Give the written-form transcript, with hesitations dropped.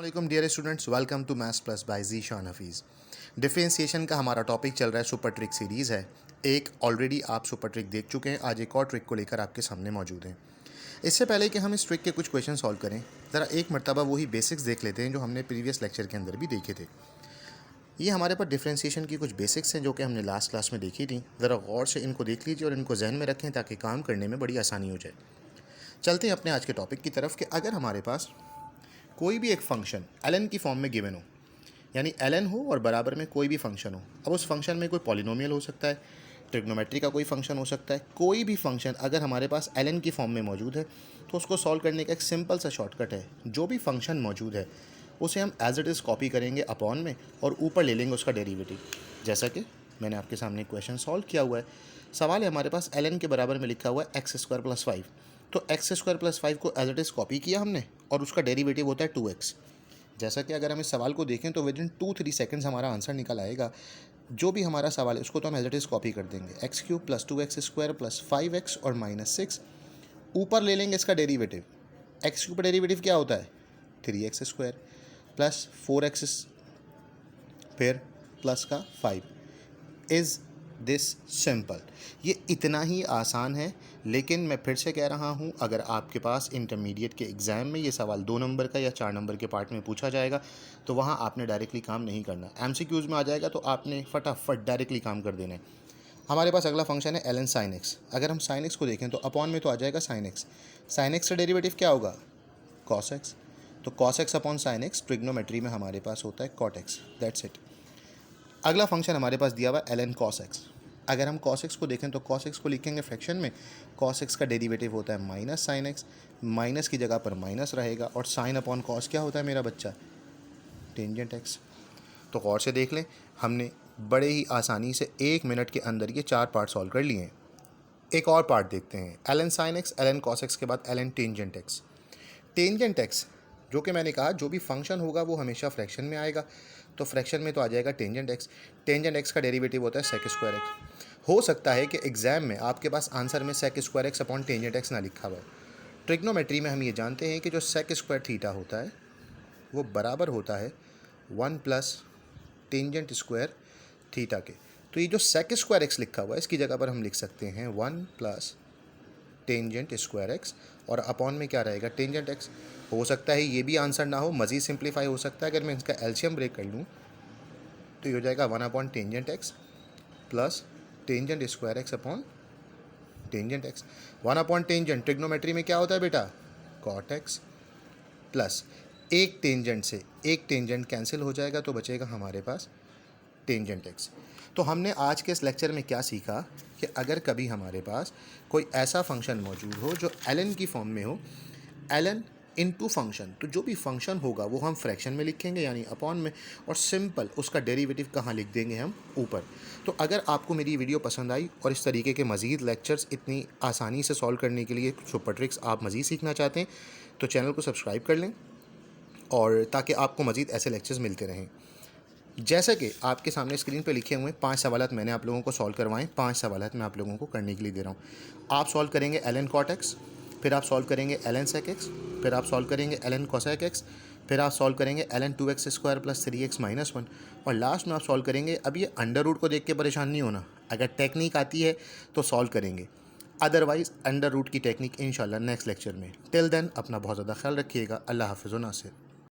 वालेकुम dear students, welcome to maths plus by Zeeshan Hafeez. Differentiation का हमारा टॉपिक चल रहा है, सुपर ट्रिक सीरीज़ है। एक ऑलरेडी आप सुपर ट्रिक देख चुके हैं, आज एक और ट्रिक को लेकर आपके सामने मौजूद हैं। इससे पहले कि हम इस ट्रिक के कुछ क्वेश्चन सॉल्व करें, ज़रा एक मरतबा वही बेसिक्स देख लेते हैं जो हमने प्रीवियस लेक्चर के अंदर भी देखे थे। ये हमारे पास डिफरेंशिएशन की कुछ बेसिक्स हैं जो कि हमने लास्ट क्लास में देखी थी। ज़रा गौर से इनको देख लीजिए और इनको जहन में रखें ताकि काम करने में बड़ी आसानी हो जाए। चलते हैं अपने आज के टॉपिक की तरफ कि अगर हमारे पास कोई भी एक फंक्शन एलन की फॉर्म में गिवन हो, यानी एलन हो और बराबर में कोई भी फंक्शन हो। अब उस फंक्शन में कोई पॉलिनोमियल हो सकता है, ट्रिग्नोमेट्री का कोई फंक्शन हो सकता है, कोई भी फंक्शन अगर हमारे पास एलन की फॉर्म में मौजूद है तो उसको सॉल्व करने का एक सिंपल सा शॉर्टकट है। जो भी फंक्शन मौजूद है उसे हम एज इट इज़ कॉपी करेंगे अपॉन में और ऊपर ले लेंगे उसका डेरिवेटिव। जैसा कि मैंने आपके सामने क्वेश्चन सॉल्व किया हुआ है। सवाल है हमारे पास एलन के बराबर में लिखा हुआ है एक्स स्क्वायर प्लस 5। तो एक्स स्क्वायर प्लस 5 को एज इट इज़ कॉपी किया हमने और उसका डेरिवेटिव होता है 2x। जैसा कि अगर हम इस सवाल को देखें तो विद इन 2-3 सेकंड्स हमारा आंसर निकल आएगा। जो भी हमारा सवाल है उसको तो हम एज इट इज़ कॉपी कर देंगे। X cube plus 2x square plus 5x और माइनस 6, ऊपर ले लेंगे इसका डेरिवेटिव। एक्स क्यूब का डेरिवेटिव क्या होता है 3x स्क्वायर प्लस 4x फिर प्लस का 5। Is this simple? ये इतना ही आसान है, लेकिन मैं फिर से कह रहा हूँ, अगर आपके पास इंटरमीडिएट के एग्ज़ाम में ये सवाल 2 नंबर का या 4 नंबर के पार्ट में पूछा जाएगा तो वहाँ आपने डायरेक्टली काम नहीं करना। एमसीक्यूज़ में आ जाएगा तो आपने फटाफट डायरेक्टली काम कर देना है। हमारे पास अगला फंक्शन है एलन साइन एक्स। अगर हम साइन एक्स को देखें तो अपॉन में तो आ जाएगा साइन एक्स। साइन एक्स का डेरिवेटिव क्या होगा कॉस एक्स। तो cos x upon sine x trigonometry में हमारे पास होता है कॉट एक्स। That's it. अगला फंक्शन हमारे पास दिया हुआ एलन कॉस एक्स। अगर हम कॉस एक्स को देखें तो कॉस एक्स को लिखेंगे फ्रैक्शन में। कॉस एक्स का डेरिवेटिव होता है माइनस साइन एक्स। माइनस की जगह पर माइनस रहेगा और साइन अपॉन कॉस क्या होता है मेरा बच्चा टेंजेंट एक्स। तो गौर से देख लें, हमने बड़े ही आसानी से 1 मिनट के अंदर ये 4 पार्ट सॉल्व कर लिए हैं। एक और पार्ट देखते हैं, ln sine x, ln cos x के बाद ln tangent x. Tangent x जो कि मैंने कहा जो भी फंक्शन होगा वो हमेशा फ्रैक्शन में आएगा, तो फ्रैक्शन में तो आ जाएगा टेंजेंट एक्स। टेंजेंट एक्स का डेरिवेटिव होता है सेक स्क्वायर एक्स। हो सकता है कि एग्जाम में आपके पास आंसर में sec square x upon tangent x ना लिखा हुआ है। ट्रिग्नोमेट्री में हम ये जानते हैं कि जो सेक स्क्वायर थीटा होता है वो बराबर होता है 1 प्लस टेंजेंट स्क्वायर थीटा के। तो ये जो सेक स्क्वायर एक्स लिखा हुआ है इसकी जगह पर हम लिख सकते हैं 1 प्लस टेंजेंट स्क्वायर एक्स और अपॉन में क्या रहेगा टेंजेंट एक्स। हो सकता है ये भी आंसर ना हो, मज़ीद सिंप्लीफाई हो सकता है। अगर मैं इसका एलसीएम ब्रेक कर लूँ तो ये हो जाएगा 1 upon tangent x plus tangent square x upon tangent x. 1 upon tangent trigonometry में क्या होता है बेटा कॉट एक्स, प्लस एक टेंजेंट से एक टेंजेंट कैंसिल हो जाएगा तो बचेगा हमारे पास टेंजेंट एक्स। तो हमने आज के इस लेक्चर में क्या सीखा कि अगर कभी हमारे पास कोई ऐसा फंक्शन मौजूद हो जो एलन की फॉर्म में हो, एलन इनटू फंक्शन, तो जो भी फंक्शन होगा वो हम फ्रैक्शन में लिखेंगे यानी अपॉन में, और सिंपल उसका डेरिवेटिव कहाँ लिख देंगे हम ऊपर। तो अगर आपको मेरी वीडियो पसंद आई और इस तरीके के मज़ीद लेक्चर्स इतनी आसानी से सॉल्व करने के लिए सुपर ट्रिक्स आप मज़ीद सीखना चाहते हैं तो चैनल को सब्सक्राइब कर लें, और ताकि आपको मज़ीद ऐसे लेक्चर्स मिलते रहें। जैसा कि आपके सामने स्क्रीन पे लिखे हुए 5 सवालात मैंने आप लोगों को सॉल्व करवाएं, 5 सवालात मैं आप लोगों को करने के लिए दे रहा हूं। आप सॉल्व करेंगे एलन कॉट एक्स, फिर आप सॉल्व करेंगे एलन सेक एक्स, फिर आप सॉल्व करेंगे एलन कोसेक एक्स, फिर आप सॉल्व करेंगे Elon 2x square plus 3x minus 1, और लास्ट में आप सॉल्व करेंगे। अब ये अंडर रूट को देख के परेशान नहीं होना, अगर टेक्निक आती है तो सॉल्व करेंगे, अदरवाइज़ अंडर रूट की टेक्निक इंशाल्लाह नेक्स्ट लेक्चर में। टिल देन अपना बहुत ज़्यादा ख्याल रखिएगा। अल्लाह हाफ़िज़ व नासिर।